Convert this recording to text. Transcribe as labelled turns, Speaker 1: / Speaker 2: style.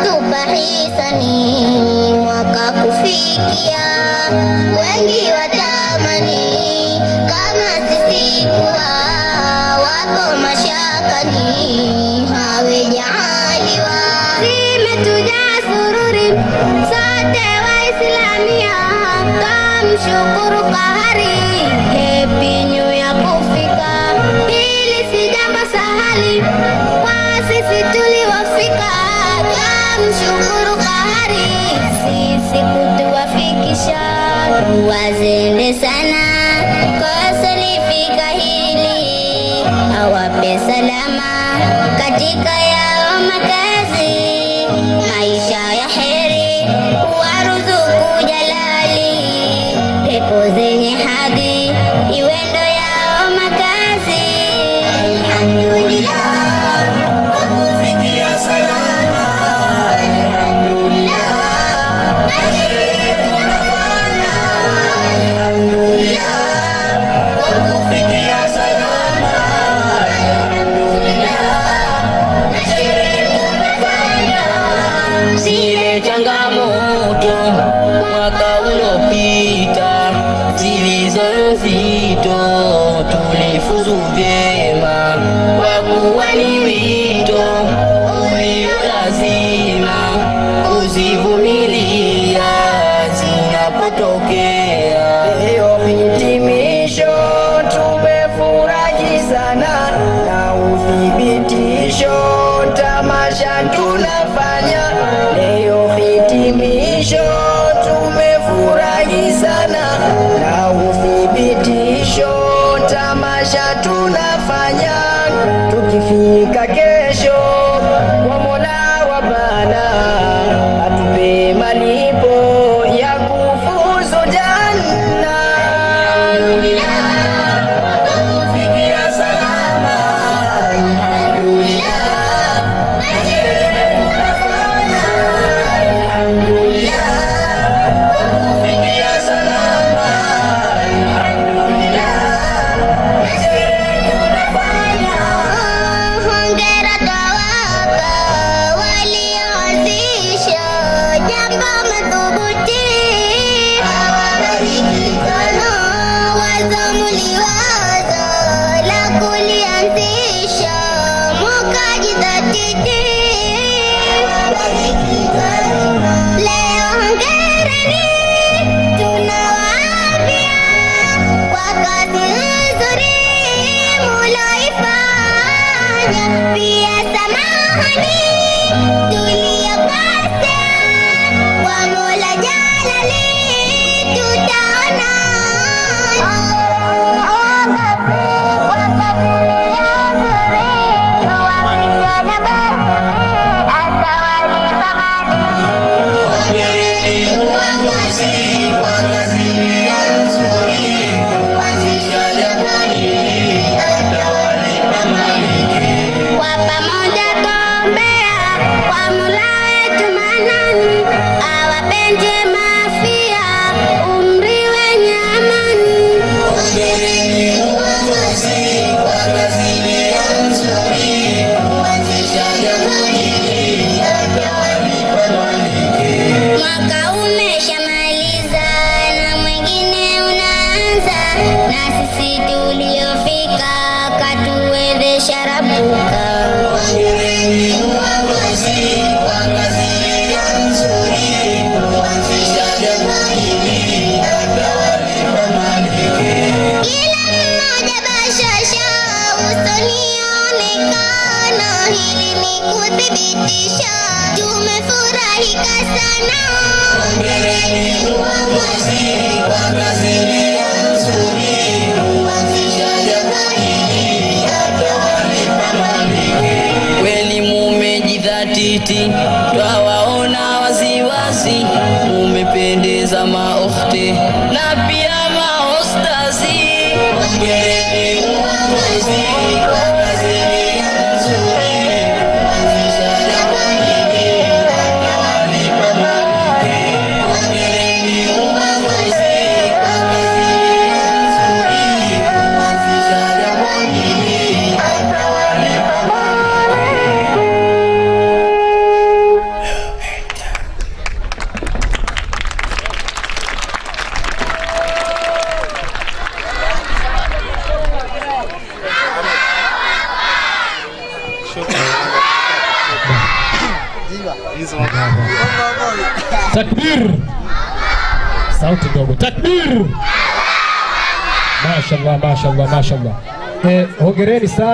Speaker 1: watupa hisani mwaka kufikia, wengi watamani kama sisi kuwa wapo mashakani, hawajaaliwa zimetujaa sururi sote Waislamia, kamshukuru kahari happy new year kufika. Hili si jambo sahali kwa sisi tuliwafika, kamshukuru kahari sisi kutuwafikisha. Wazende sana kosa lifika hili, awape salama katika yao makazi, maisha ya heri waruzuku jalali, pepo zenye hadhi iwendo yao makazi. Alhamdulillah kufikia salama, alhamdulillah tunafanya, alhamdulillah kufikia salama, alhamdulillah tunafanya.
Speaker 2: Zile changamoto mwaka uliopita zilizo nzito tulifuzu vyema, kwa kuwa ni wito ulio lazima kuzivumilia zinapotokea.
Speaker 3: Leo hitimisho tumefurahi sana na uthibitisho tamasha tunafanya. Leo hitimisho tumefurahi sana na uthibitisho tamasha tunafanya. Tukifika kesho kwa Mola wa Bana atupe malipo ya kufuzu janna.
Speaker 1: Kufikia salama, alhamdulillah tunafanya, alhamdulillah kufikia salama, alhamdulillah tunafanya. Hongera tawaka walioanzisha jambo madhubuti, hawabariki sana wazamuliwaza la kulianzisha mukajidhatiti. Leo hongereni tunawaambia kwa kazi nzuri muloifanya, pia samahani tuliyokosea, kwa Mola Jalali tutaona. Kwa pamoja tuombea kwa Mola wetu Manani, awapende mafia umri wenye amani. Mwaka umeshamaliza na mwingine unaanza, na sisi tuliofika katuwezesha Rabuka. Kila mmoja bashasha usoni onekana, hili ni kuthibitisha tumefurahika sana.
Speaker 2: Kweli mumejidhatiti, twawaona waziwazi, mumependeza maokhte na pia maostazi.
Speaker 4: Takbir. Sauti ndogo. Takbir. Mashallah, mashallah, mashallah. Hongereni sana.